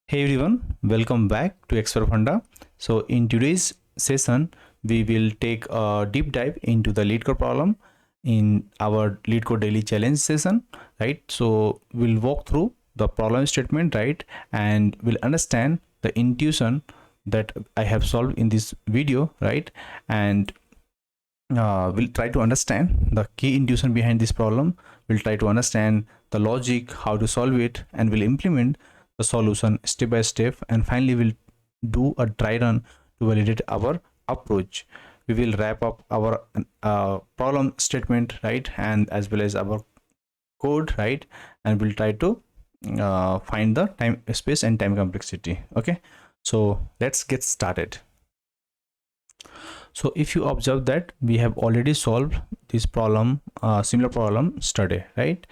Hey everyone, welcome back to Expert Funda. So in today's session, we will take a deep dive into the Leetcode problem in our Leetcode daily challenge session, right? So we'll walk through the problem statement, right? And we'll understand the intuition that I have solved in this video, right? And we'll try to understand the key intuition behind this problem. We'll try to understand the logic, how to solve it, and we'll implement the solution step by step. And finally, we'll do a dry run to validate our approach. We will wrap up our problem statement, right, and as well as our code, right, and we'll try to find the time, space, and time complexity. Okay, so let's get started. So if you observe that we have already solved this problem, similar problem study, right?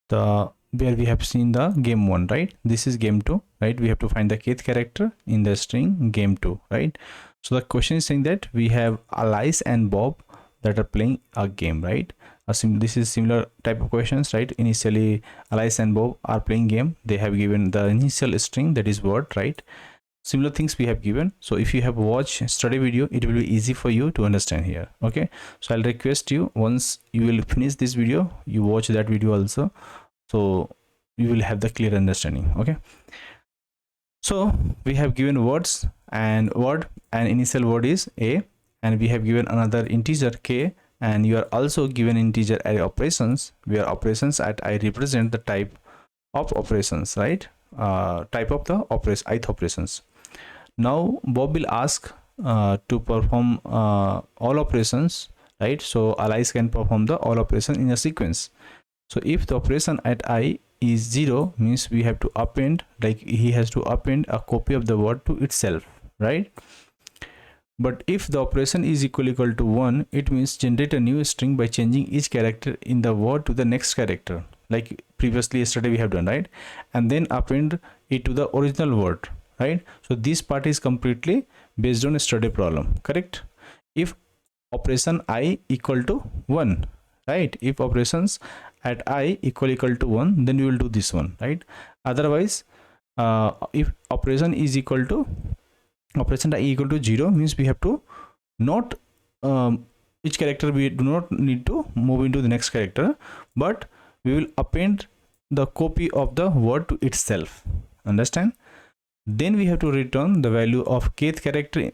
The where we have seen the game 1, right? This is game 2, right? We have to find the kth character in the string game 2, right? So the question is saying that we have Alice and Bob that are playing a game, right? This is similar type of questions, right? Initially Alice and Bob are playing game. They have given the initial string, that is word, right? Similar things we have given. So if you have watched study video, it will be easy for you to understand here. Okay, so I'll request you, once you will finish this video, you watch that video also, so you will have the clear understanding. Okay, so we have given words and initial word is a, and we have given another integer k, and you are also given integer array operations, where operations at I represent the type of operations, right? Type of the ith operations. Now Bob will ask to perform all operations, right? So Alice can perform the all operation in a sequence. So if the operation at I is 0, means we have to append, like he has to append a copy of the word to itself, right? But if the operation is equal to 1, it means generate a new string by changing each character in the word to the next character, like previously yesterday we have done, right? And then append it to the original word, right? So this part is completely based on a study problem, correct? If operation I equal to 1, right? If operations at I equal to 1, then we will do this one, right? Otherwise, if operation is equal to operation I equal to 0, means we have to not each character, we do not need to move into the next character, but we will append the copy of the word to itself, understand? Then we have to return the value of kth character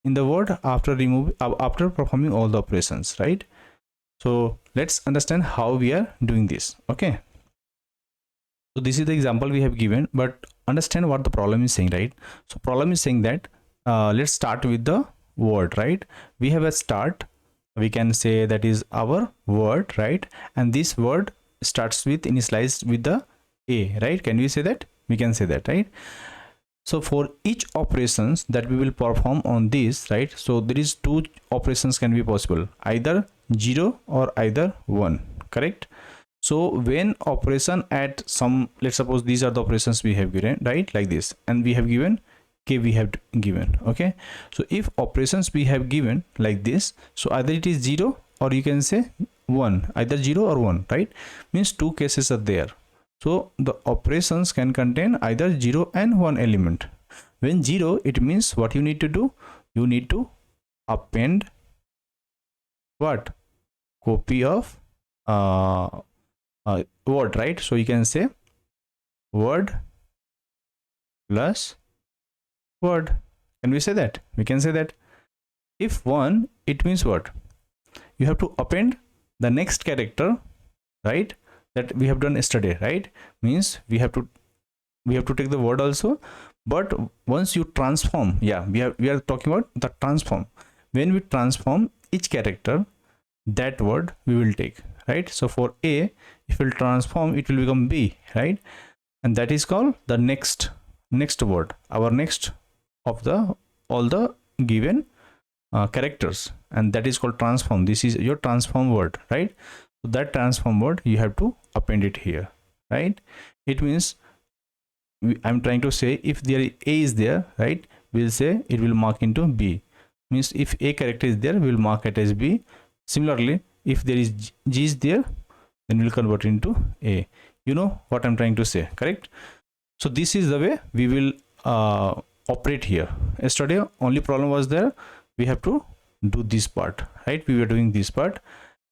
in the word after performing all the operations, right? So let's understand how we are doing this. Okay, so this is the example we have given, but understand what the problem is saying, right? So problem is saying that let's start with the word, right? We have a start, we can say that is our word, right? And this word starts with, initialized with the a, right? Can we say that? We can say that, right? So for each operations that we will perform on this, right? So there is two operations can be possible, either 0 or either 1, correct? So when operation at some, let's suppose these are the operations we have given, right? Like this, and we have given k, we have given. Okay, so if operations we have given like this, so either it is 0 or you can say 1, either 0 or 1, right? Means two cases are there. So the operations can contain either 0 and 1 element. When 0, it means what you need to do, you need to append what? Copy of word, right? So you can say word plus word. Can we say that? We can say that. If 1, it means what? You have to append the next character, right? That we have done yesterday, right? Means we have to take the word also, but once you transform, yeah, we are talking about the transform. When we transform each character, that word we will take, right? So for a, if we'll transform, it will become b, right? And that is called the next word, our next of the all the given characters, and that is called transform. This is your transform word, right? So that transform word you have to append it here, right? It means I'm trying to say, if there a is there, right, we'll say it will mark into b. Means if a character is there, we'll mark it as b. Similarly, if there is g is there, then we'll convert into a. You know what I'm trying to say, correct? So this is the way we will operate here. Yesterday only problem was there, we have to do this part, right? We were doing this part,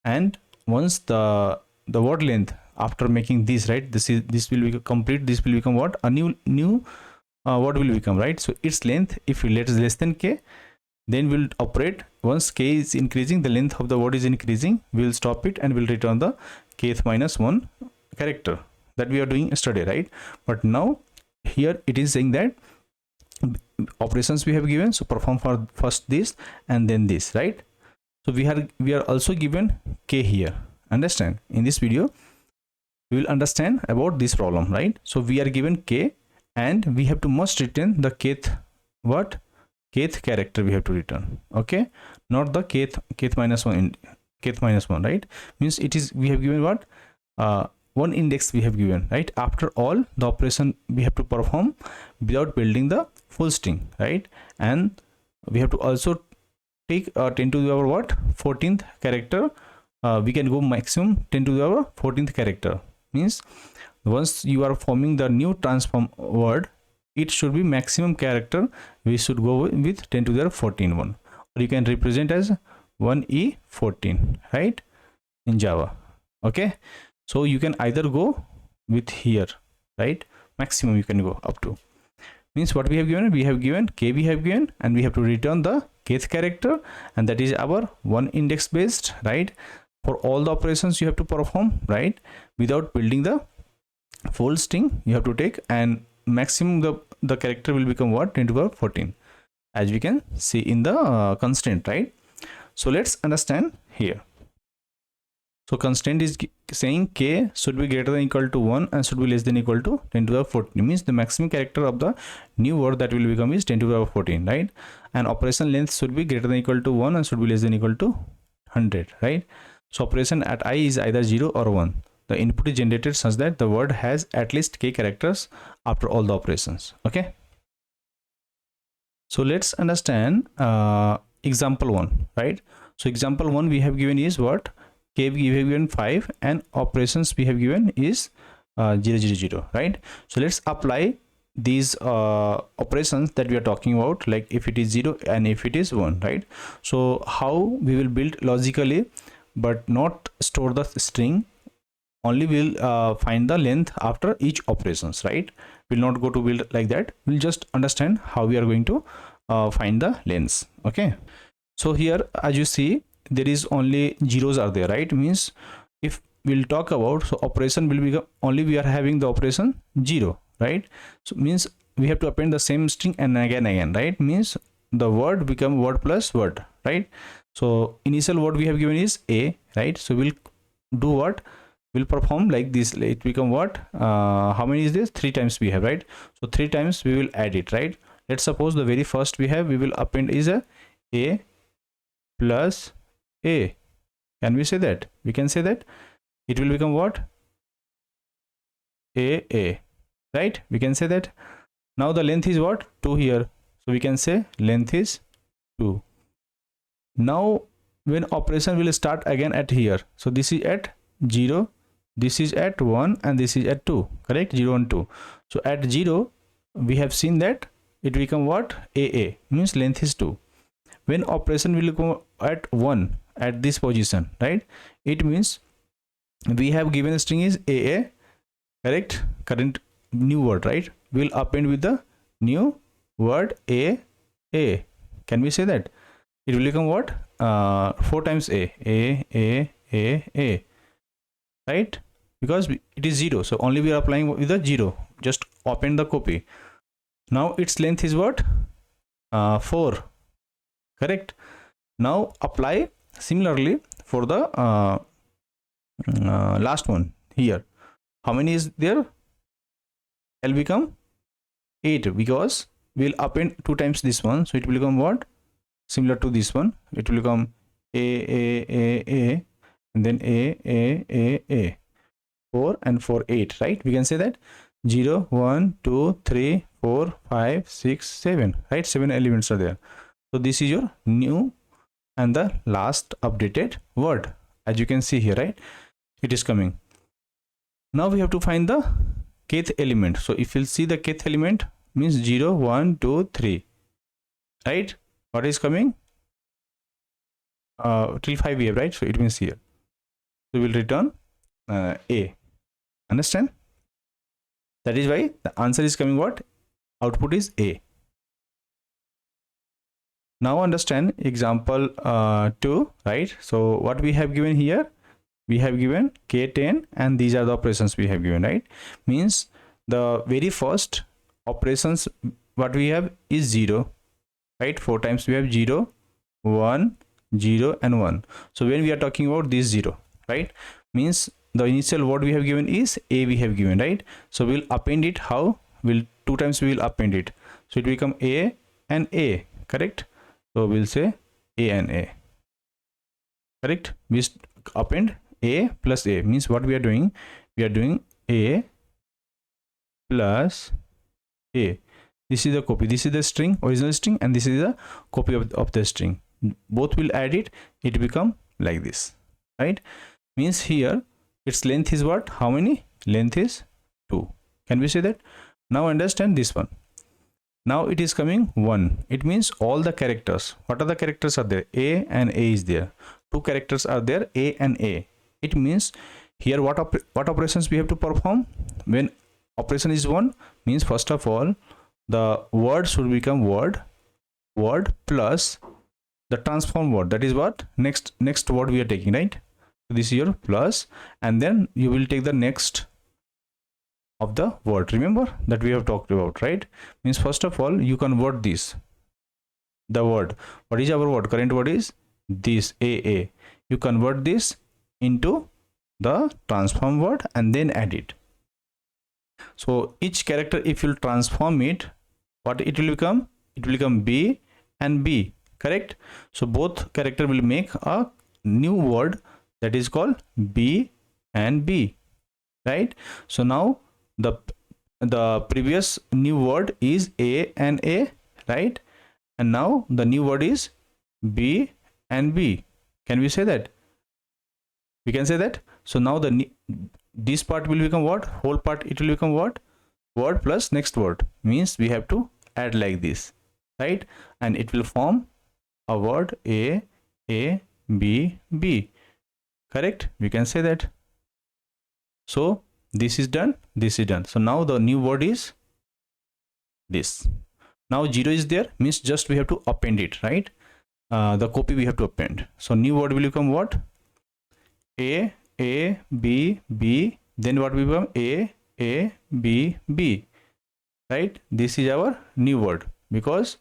and once the word length after making this, right, this will be complete, this will become what, a new word will become, right? So its length, if it is less than k, then we'll operate. Once k is increasing, the length of the word is increasing, we'll stop it and we'll return the kth minus 1 character that we are doing yesterday, right? But now here it is saying that operations we have given, so perform for first this and then this, right? So we are also given k here. Understand, in this video we will understand about this problem, right? So we are given k and we have to must return the kth, what, kth character we have to return, okay? Not the kth minus 1 in kth minus 1, right? Means it is, we have given what, one index we have given, right? After all the operation we have to perform without building the full string, right? And we have to also take 10 to the power what, 14th character. We can go maximum 10 to the power 14th character. Means once you are forming the new transform word, it should be maximum character, we should go with 10 to the 14 one, or you can represent as 1e14, right, in Java, okay? So you can either go with here, right, maximum you can go up to. Means what we have given, we have given k, we have given, and we have to return the kth character, and that is our one index based, right? For all the operations you have to perform, right, without building the full string you have to take, and maximum the character will become what, 10 to the 14, as we can see in the constraint, right? So let's understand here. So constraint is saying k should be greater than equal to 1 and should be less than equal to 10 to the 14. Means the maximum character of the new word that will become is 10 to the 14, right? And operation length should be greater than equal to 1 and should be less than equal to 100, right? So operation at I is either 0 or 1. The input is generated such that the word has at least k characters after all the operations, okay? So let's understand example 1, right? So example 1 we have given is what, k we have given 5 and operations we have given is 0 0 0, right? So let's apply these operations that we are talking about, like if it is 0 and if it is 1, right? So how we will build logically, but not store the string, only will find the length after each operations, right? We'll not go to build like that, we'll just understand how we are going to find the lengths, okay? So here as you see, there is only zeros are there, right? Means if we'll talk about, so operation will become only, we are having the operation 0, right? So means we have to append the same string and again, right? Means the word become word plus word, right? So initial word we have given is a, right? So we'll do what, we'll perform like this, it become what, how many is this, 3 times we have, right? So 3 times we will add it, right? Let's suppose the very first we have, we will append is a plus a. Can we say that? We can say that it will become what, a, right? We can say that. Now the length is what, 2 here, so we can say length is 2. Now when operation will start again at here, so this is at 0, this is at 1, and this is at 2, correct? 0 and 2. So at 0 we have seen that it become what, a, means length is 2. When operation will go at 1 at this position, right, it means we have given a string is a, correct? Current new word, right? We'll append with the new word a. Can we say that it will become what, 4 times a, right? Because it is 0, so only we are applying with the 0, just append the copy. Now its length is what, 4, correct? Now apply similarly for the last one here. How many is there? Will become 8, because we'll append 2 times this one, so it will become what, similar to this one, it will become a, and then a, 4 and 4, 8, right? We can say that 0 1 2 3 4 5 6 7, right? 7 elements are there. So this is your new and the last updated word, as you can see here, right? It is coming. Now we have to find the kth element. So if you'll see the kth element means 0 1 2 3, right? What is coming till 5 we have, right? So it means here we will return a. Understand? That is why the answer is coming what? Output is a. Now understand example 2, right? So what we have given here, we have given k10 and these are the operations we have given, right? Means the very first operations what we have is 0, right? 4 times we have 0 1 0 and 1. So when we are talking about this 0, right, means the initial word we have given is a we have given, right? So we'll append it. How? Will 2 times we will append it, so it will become a and a, correct? So we'll say a and a, correct? We append a plus a, means what we are doing, we are doing a plus a. This is the copy, this is the string, original string, and this is the copy of the string. Both will add it, it become like this, right? Means here its length is what? How many? Length is 2. Can we say that? Now understand this one. Now it is coming 1. It means all the characters. What are the characters are there? A and A is there. 2 characters are there, A and A. It means here what operations we have to perform? When operation is 1, means first of all the word should become word plus the transform word. That is what? Next word we are taking, right? So this is your plus, and then you will take the next of the word. Remember that we have talked about, right? Means first of all you convert this, the word. What is our word? Current word is this a. You convert this into the transform word and then add it. So each character, if you transform it, what it will become? It will become B and B, correct? So both character will make a new word that is called B and B, right? So now the previous new word is A and A, right? And now the new word is B and B. Can we say that? We can say that. So now this part will become what? Whole part, it will become what? Word plus next word. Means we have to add like this, right? And it will form a word A B B, correct? We can say that. So this is done, this is done. So now the new word is this. Now 0 is there, means just we have to append it, right? The copy we have to append. So new word will become what? A B B. Then what will become A B B, right? This is our new word because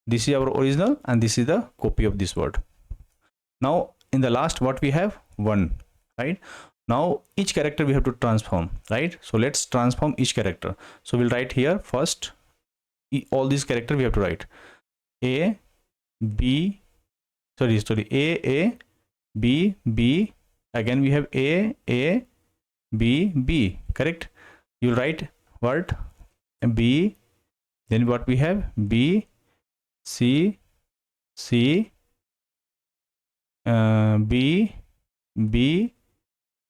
this is our original and this is the copy of this word. Now in the last what we have? 1, right? Now each character we have to transform, right? So let's transform each character. So we'll write here first all these characters we have to write A B, A B B. Again we have A B B, correct? You write what? B, then what we have? B C B B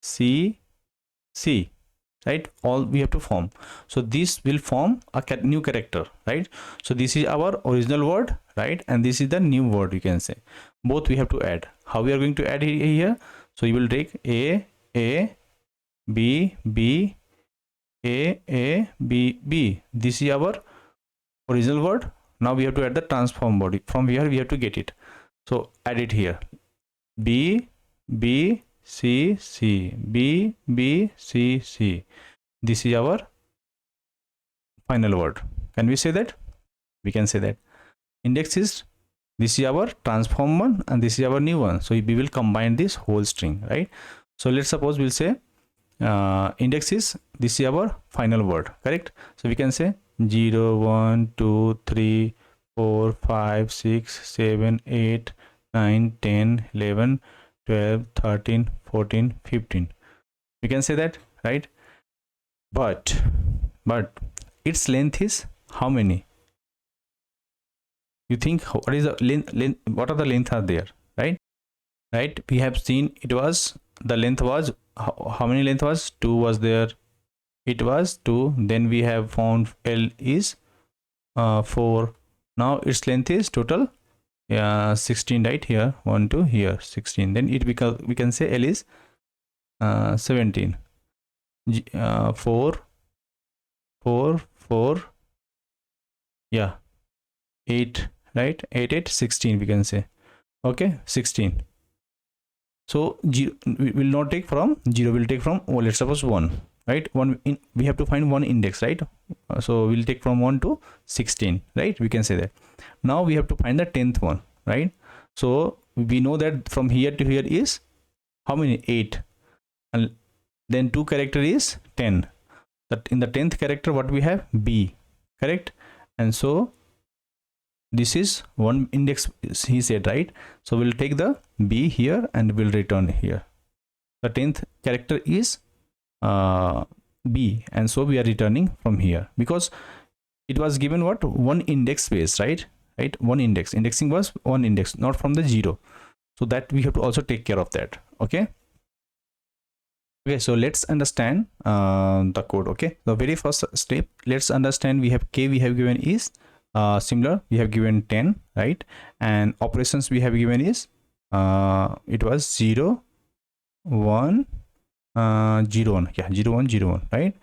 C C, right? All we have to form. So this will form a new character, right? So this is our original word, right? And this is the new word, you can say. Both we have to add. How we are going to add here? So you will take A B B A B B. This is our original word. Now we have to add the transform body. From here we have to get it. So add it here. B B C C B B C C. This is our final word. Can we say that? We can say that. Index is, this is our transform one and this is our new one. So we will combine this whole string, right? So let's suppose we'll say index is, this is our final word, correct? So we can say 0 1 2 3 4 5 6 7 8 9 10 11 12 13 14 15. We can say that, right? But its length is how many? You think what is the length, what are the length are there, right? We have seen it was, the length was how many length was? 2 was there, it was 2, then we have found L is 4. Now its length is total 16, right? Here 1 to here 16, then it becomes, we can say L is 17. 4 4 4, yeah, 8, right? 8 8 16, we can say. Okay, 16. So we will not take from 0, we'll take from, oh, let's suppose 1, right? We have to find one index, right? So we'll take from 1 to 16, right? We can say that. Now we have to find the 10th one, right? So we know that from here to here is how many? 8, and then 2 character is 10. That in the 10th character, what we have? B, correct? And so this is one index, he said, right? So we'll take the B here and we'll return here. The 10th character is B, and so we are returning from here because it was given what? One index space, right? One index. Indexing was one index, not from the 0. So that we have to also take care of that. Okay. Okay, so let's understand the code. Okay, the very first step, let's understand we have K we have given is similar, we have given 10, right? And operations we have given is it was 0 1 0 1, yeah, 0 1 0 1, right?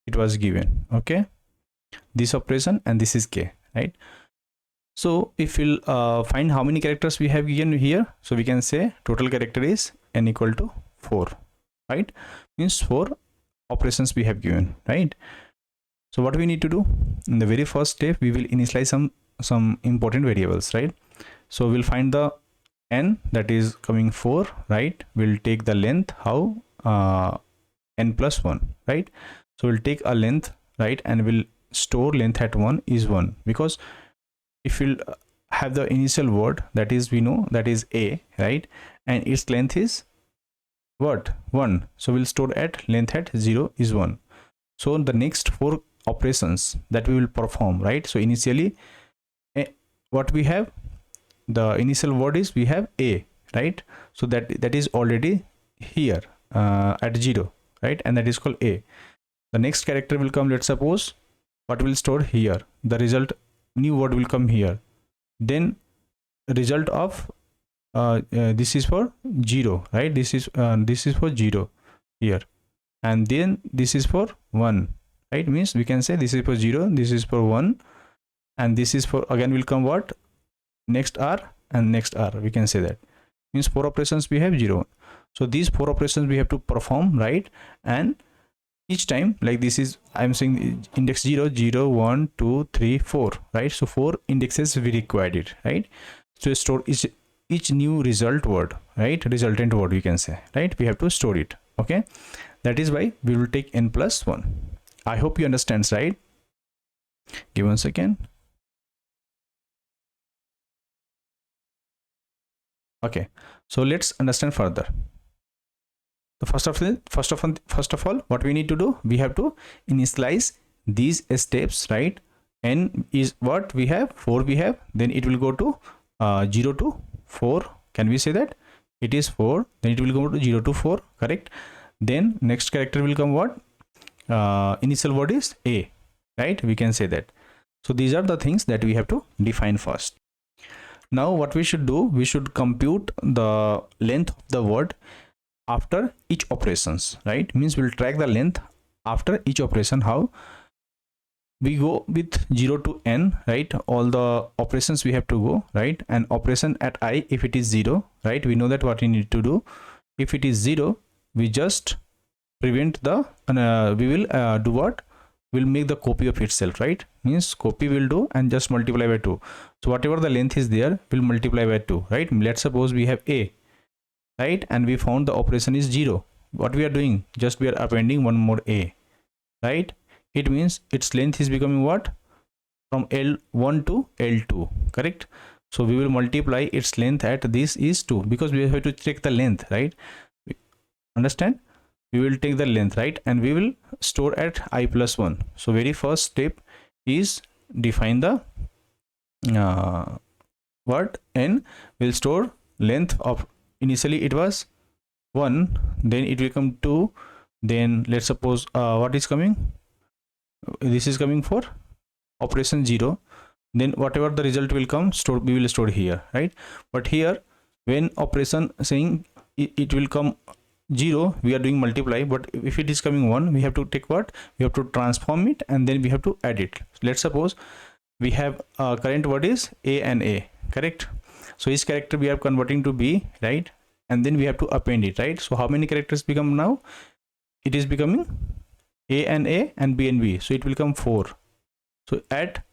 It was given. Okay, this operation, and this is K, right? So if we'll find how many characters we have given here, so we can say total character is n equal to 4, right? Means 4 operations we have given, right? So what we need to do in the very first step, we will initialize some important variables, right? So we'll find the n, that is coming 4, right? We'll take the length, how n plus 1, right? So we'll take a length, right, and we'll store length at 1 is 1, because if we'll have the initial word, that is, we know that is A, right? And its length is what? 1. So we'll store at length at 0 is 1. So the next 4 operations that we will perform, right? So initially what we have, the initial word is we have A, right? So that is already here at 0, right? And that is called A. The next character will come, let's suppose, what will store here, the result, new word will come here, then result of this is for 0, right? This is for 0 here, and then this is for 1, right? Means we can say this is for 0, this is for 1, and this is for, again will come what? Next R and next R, we can say that. Means 4 operations we have 0. So these 4 operations we have to perform, right? And each time, like this is, I'm saying index 0 0 1 2 3 4, right? So 4 indexes we required it, right? So store each new result word, right? Resultant word, we can say, right? We have to store it. Okay, that is why we will take n plus 1. I hope you understand, right? Give 1 second. Okay, so let's understand further. So first of all, what we need to do, we have to initialize these steps, right? N is what we have, 4 we have, then it will go to 0 to 4. Can we say that it is 4, then it will go to 0 to 4, correct? Then next character will come what? Initial word is A, right? We can say that. So these are the things that we have to define first. Now what we should do, we should compute the length of the word after each operations, right? Means we'll track the length after each operation. How? We go with 0 to n, right? All the operations we have to go, right? And operation at I, if it is 0, right? We know that what we need to do. If it is 0, we just prevent the we will do what? We'll make the copy of itself, right? Means copy will do and just multiply by 2. So whatever the length is there, we'll multiply by 2, right? Let's suppose we have A, right? And we found the operation is 0. What we are doing? Just we are appending one more A, right? It means its length is becoming what? From L1 to L2, correct? So we will multiply its length at this is 2, because we have to check the length, right? Understand? We will take the length, right? And we will store at I plus 1. So very first step is define the what? N will store length of, initially it was 1, then it will come 2, Then let's suppose what is coming, this is coming for operation 0, then whatever the result will come, we will store here, right? But here when operation saying it will come 0, we are doing multiply, but if it is coming 1, we have to take what, we have to transform it, and then we have to add it. Let's suppose we have current word is a and a, correct? So each character we are converting to b, right? And then we have to append it, right? So how many characters become now? It is becoming a and b, so it will come 4. So at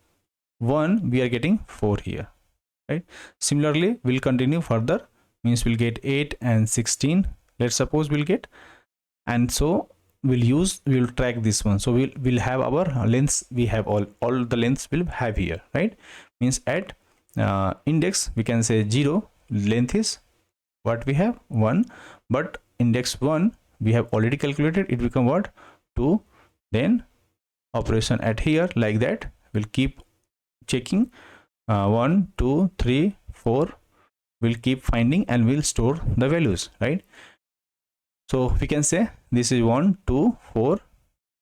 1 we are getting 4 here, right? Similarly we'll continue further, means we'll get 8 and 16, let's suppose we'll get, and so we'll track this one. So we'll have our lengths, we have all the lengths will have here, right? Means at index we can say 0, length is what we have 1, but index 1 we have already calculated, it become what, 2. Then operation at here, like that we'll keep checking 1 2 3 4, we'll keep finding and we'll store the values, right? So we can say this is 1 2 4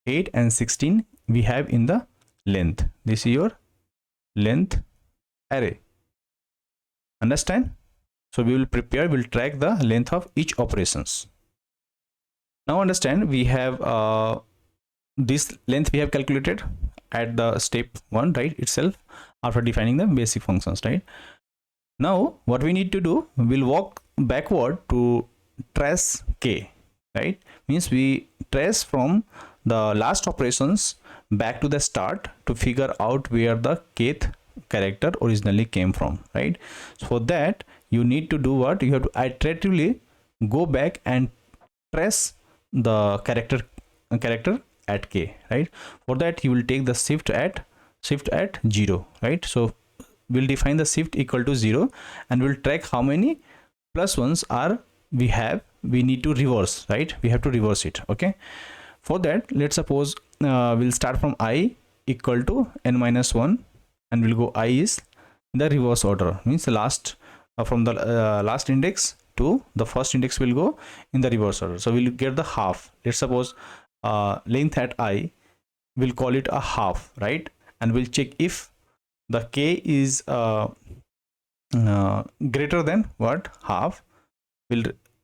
8 and 16 we have in the length. This is your length array, understand? So we'll track the length of each operations. Now understand, we have this length we have calculated at the step 1, right, itself, after defining the basic functions, right? Now what we need to do, we'll walk backward to trace k, right? Means we trace from the last operations back to the start to figure out where the kth character originally came from, right? So for that you need to do what, you have to iteratively go back and trace the character at k, right? For that you will take the shift at 0, right? So we'll define the shift equal to 0 and we'll track how many plus ones are we need to reverse, right? We have to reverse it, okay? For that, let's suppose we'll start from I equal to n minus 1 and we'll go I is in the reverse order, means the last from the last index to the first index will go in the reverse order. So we'll get the half. Let's suppose length at I, we'll call it a half, right? And we'll check if the k is greater than what, half.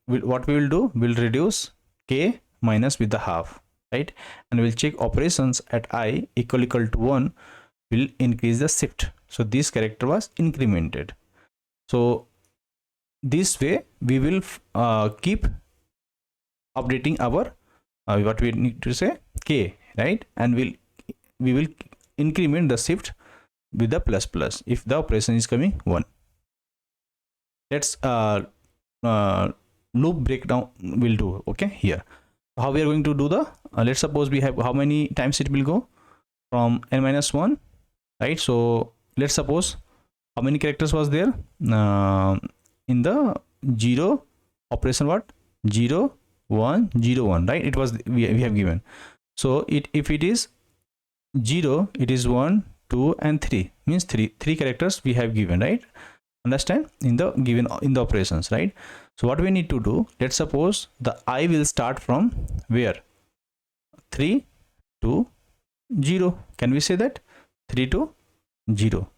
What we will do, we'll reduce k minus with the half, right? And we'll check operations at I equal to 1, will increase the shift. So this character was incremented. So this way we will keep updating our what we need to say, k, right? And we will increment the shift with the plus plus if the operation is coming 1. Let's loop breakdown will do, okay? Here how we are going to do the let's suppose we have how many times it will go from n minus 1, right? So let's suppose how many characters was there in the 0 operation, what, 0 1 0 1, right? It was we have given. So if it is 0, it is 1 2 and 3, means three characters we have given, right? Understand, in the given in the operations, right? So what we need to do, let's suppose the I will start from where, 3 to 0. Can we say that 3 to 0?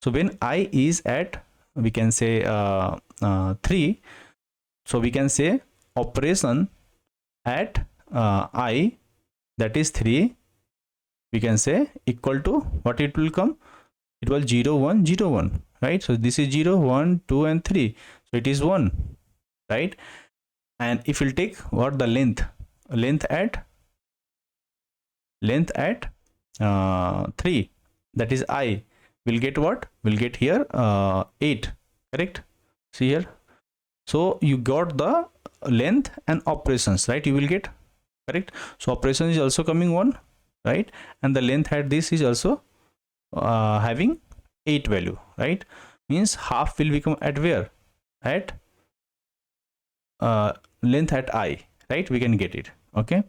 So when I is at, we can say 3, so we can say operation at I, that is 3, we can say equal to what it will come, it was 0 1 0 1, right? So this is 0 1 2 and 3, so it is 1, right? And if we'll take what, the length at 3, that is I, will get what, will get here 8, correct? See here, so you got the length and operations, right? You will get, correct? So operation is also coming 1, right? And the length at this is also having 8 value, right? Means half will become at where, at length at I, right? We can get it, okay?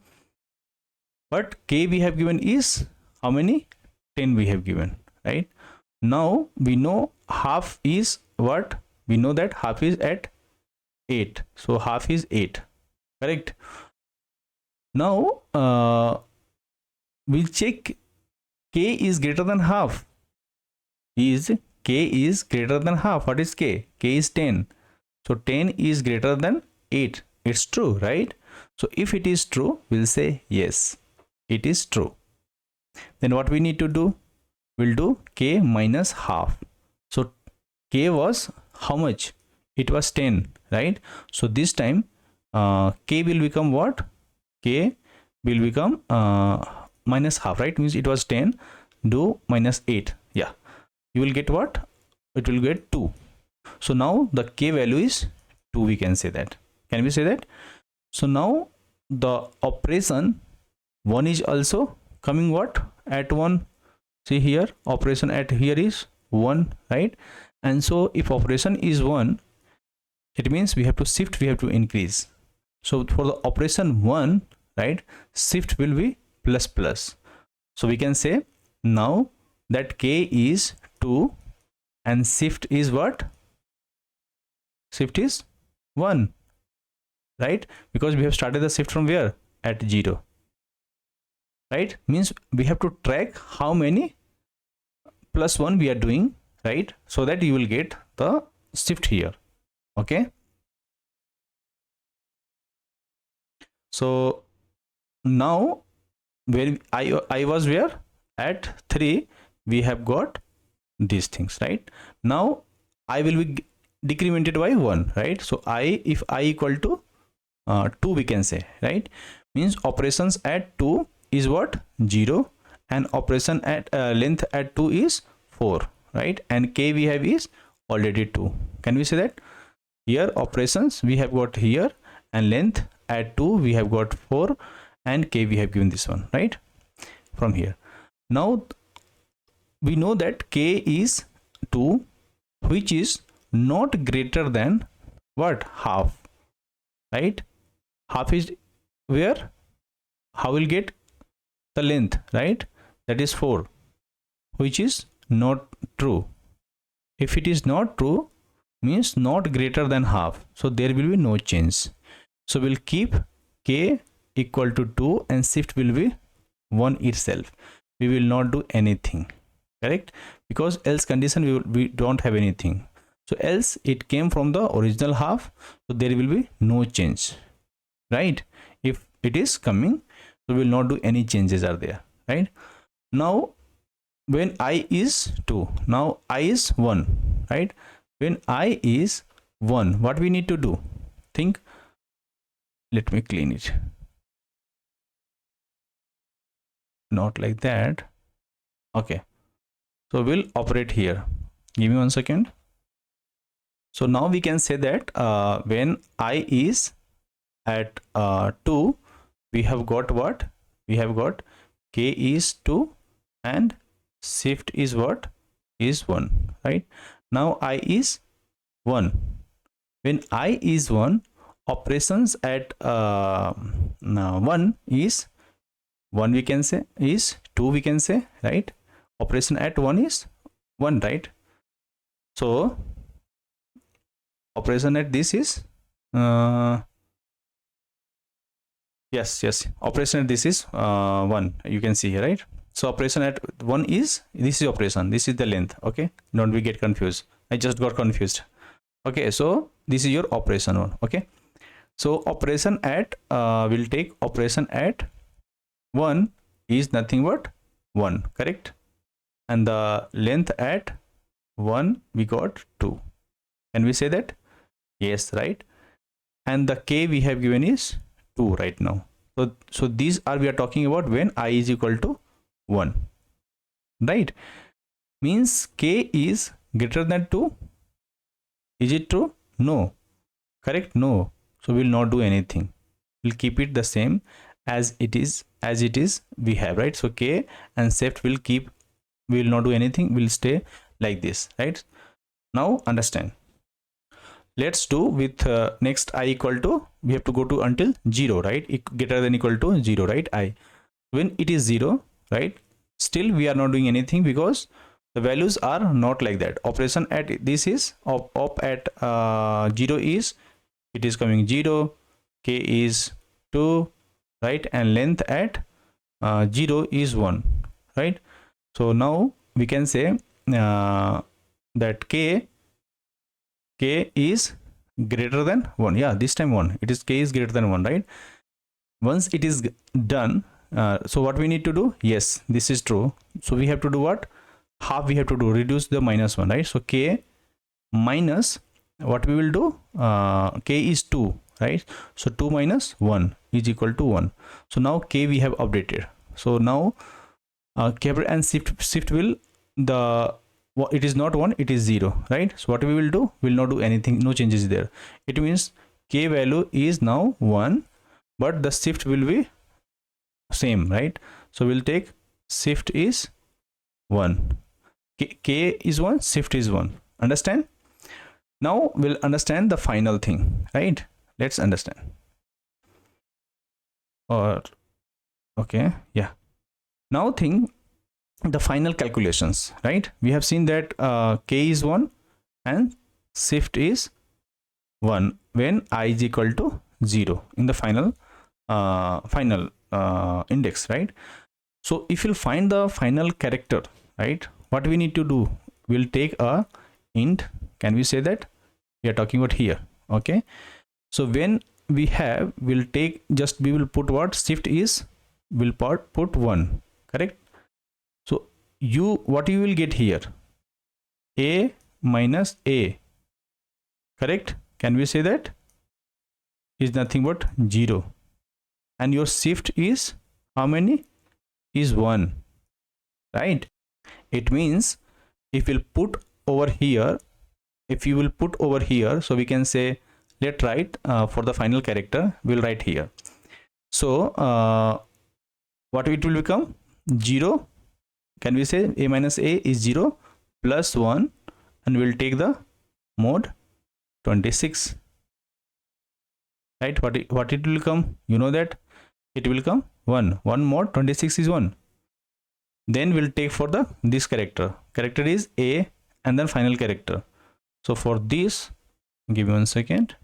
But k we have given is how many, 10 we have given, right? Now we know half is what, we know that half is at 8, so half is 8, correct? Now we'll check k is greater than half. Is k is greater than half? What is k? K is 10. So 10 is greater than 8. It's true, right? So if it is true, we'll say yes, it is true. Then what we need to do? We'll do k minus half. So k was how much? It was 10, right? So this time k will become what? K will become minus half, right? Means it was 10, do minus 8. Yeah, you will get what? It will get 2. So now the k value is 2, we can say that. Can we say that? So now the operation 1 is also coming what? At 1. See here, operation at here is 1, right? And so if operation is 1, it means we have to shift, we have to increase. So for the operation 1, right, shift will be plus plus. So we can say now that k is 2 and shift is what? Shift is 1, right? Because we have started the shift from where? At 0, right? Means we have to track how many plus 1 we are doing, right? So that you will get the shift here. Okay, so now where I was where? At 3, we have got these things, right? Now I will be decremented by 1, right? So if I equal to 2, we can say, right? Means operations at 2 is what? 0, and operation at length at 2 is 4, right? And k we have is already 2. Can we say that? Here operations we have got here, and length at 2 we have got 4, and k we have given this one, right? From here. Now we know that k is 2, which is not greater than what? Half, right? Half is where? How will get the length, right? That is 4, which is not true. If it is not true, means not greater than half, so there will be no change. So we'll keep k equal to 2 and shift will be 1 itself. We will not do anything, correct? Because else condition we don't have anything. So else it came from the original half, so there will be no change, right? If it is coming, so we will not do any changes are there, right? Now when I is 2, now I is 1, right? When I is 1, what we need to do? Think. Let me clean it. Not like that. Okay, so we'll operate here. Give me 1 second. So now we can say that when I is at 2, we have got what? We have got k is 2 and shift is what? Is 1, right? Now I is 1. When I is 1, operations at 1 is 1, we can say, is 2, we can say, right? Operation at 1 is 1, right? So operation at this is yes, operation at this is 1, you can see here, right? So operation at 1 is, this is operation, this is the length. Okay, don't we get confused? I just got confused. Okay, so this is your operation 1. Okay, so operation at we'll take operation at 1 is nothing but 1, correct? And the length at 1 we got 2. Can we say that? Yes, right? And the k we have given is 2 right now. So these are we are talking about when I is equal to 1, right? Means k is greater than 2. Is it true? No. Correct? No. So we'll not do anything. We'll keep it the same as it is we have, right? So k and shift will keep, we will not do anything, will stay like this, right? Now understand. Let's do with next I equal to, we have to go to until 0, right? Greater than equal to 0, right? I, when it is 0, right, still we are not doing anything because the values are not like that. Operation at this is op at 0 is, it is coming 0, k is 2, right, and length at 0 is 1, right? So now we can say that k is greater than 1. Yeah, this time 1, it is k is greater than 1, right? Once it is done, so what we need to do, yes, this is true, so we have to do what, half we have to do, reduce the minus 1, right? So k minus, what we will do, k is 2, right? So 2 minus 1 is equal to 1. So now k we have updated. So now capital and shift will, the it is not 1, it is 0, right? So what we will do, will not do anything, no changes there. It means k value is now 1, but the shift will be same, right? So we'll take shift is 1, k is 1, shift is 1. Understand? Now we'll understand the final thing, right? Let's understand. Or okay, yeah. Now think the final calculations, right? We have seen that k is 1 and shift is 1 when I is equal to 0 in the final index, right? So if you'll find the final character, right, what we need to do, we'll take a int, can we say that we are talking about here, okay? So when we have, we'll take, just we will put what, shift is, will put 1, correct? So what you will get here, a minus a, correct? Can we say that is nothing but 0, and your shift is how many, is 1, right? It means if you'll put over here, if you will put over here, so we can say, let's write for the final character, we'll write here. So what it will become, 0, can we say a minus a is 0 plus 1, and we'll take the mode 26, right? What it will come, you know that it will come 1 mod 26 is 1. Then we'll take for the this character is a, and then final character. So for this, give me 1 second.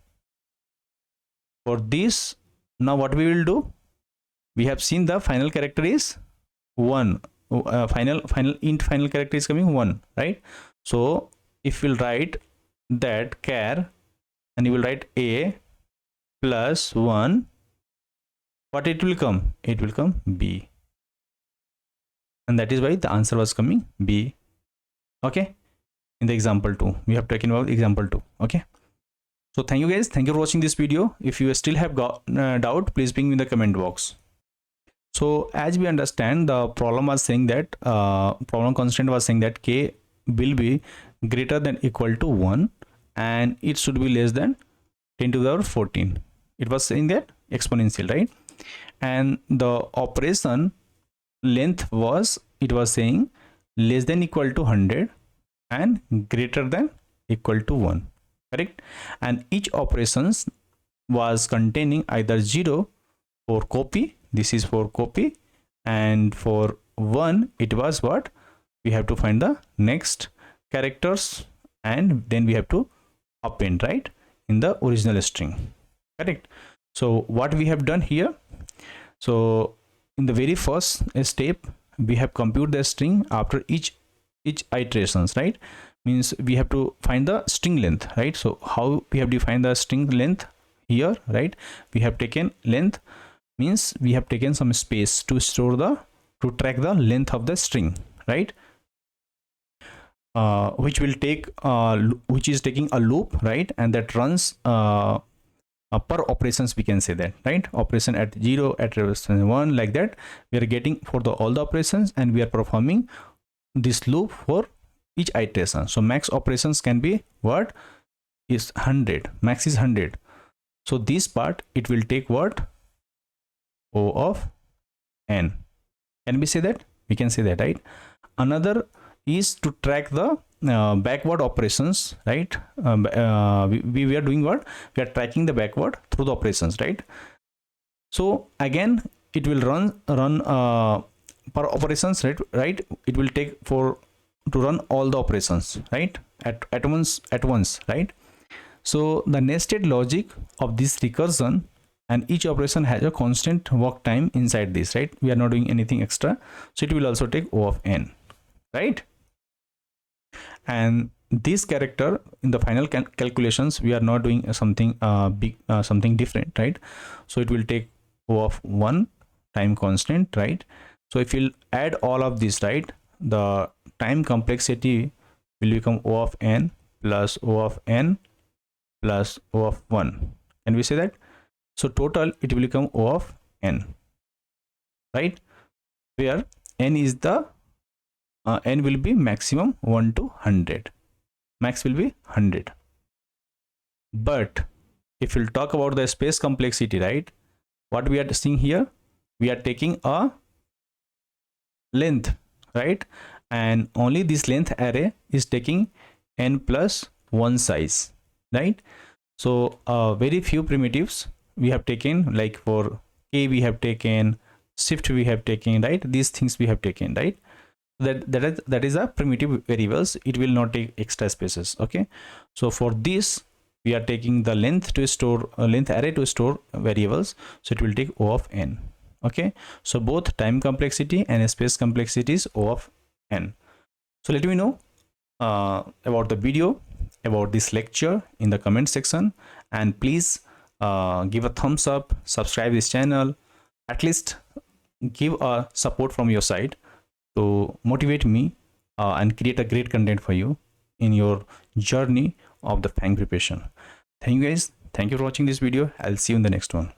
For this, now what we will do, we have seen the final character is 1, final character is coming 1, right? So if we'll write that char, and you will write a plus 1, what it will come, it will come b, and that is why the answer was coming b, okay? In the example 2, we have taken about example 2, okay? So thank you guys, thank you for watching this video. If you still have got doubt, please ping me in the comment box. So as we understand, the problem was saying that problem constraint was saying that k will be greater than equal to 1, and it should be less than 10 to the power 14. It was saying that exponential, right? And the operation length was, it was saying less than equal to 100 and greater than equal to 1, correct? And each operations was containing either 0 for copy, this is for copy, and for 1 it was what, we have to find the next characters, and then we have to append, right, in the original string, correct? So what we have done here, so in the very first step, we have computed the string after each iterations, right? Means we have to find the string length, right? So how we have defined the string length here, right? We have taken length, means we have taken some space to store the, to track the length of the string, right? Which will take which is taking a loop, right? And that runs per operations, we can say that, right? Operation at 0, at 1, like that we are getting for the all the operations, and we are performing this loop for each iteration. So max operations can be what, is 100, max is 100. So this part, it will take what, O of n. Can we say that? We can say that, right? Another is to track the backward operations, right? We are doing what, we are tracking the backward through the operations, right? So again, it will run per operations, right? It will take for to run all the operations, right, at once, right? So the nested logic of this recursion and each operation has a constant work time inside this, right? We are not doing anything extra, so it will also take O of n, right? And this character in the final calculations, we are not doing something big, something different, right? So it will take O of 1 time constant, right? So if you add all of this, right, the time complexity will become O of n plus O of n plus O of 1. Can we say that? So total it will become O of n, right? Where n is the n will be maximum 1 to 100. Max will be 100. But if we'll talk about the space complexity, right, what we are seeing here, we are taking a length, right, and only this length array is taking n plus 1 size, right? So very few primitives we have taken, like for k we have taken, shift we have taken, right? These things we have taken, right? That is a primitive variables. It will not take extra spaces. Okay, so for this we are taking the length to store length array to store variables, so it will take O of n. Okay, so both time complexity and space complexity is O of n. So let me know about the video, about this lecture in the comment section, and please give a thumbs up, subscribe this channel, at least give a support from your side to motivate me and create a great content for you in your journey of the FANG preparation. Thank you guys. Thank you for watching this video. I'll see you in the next one.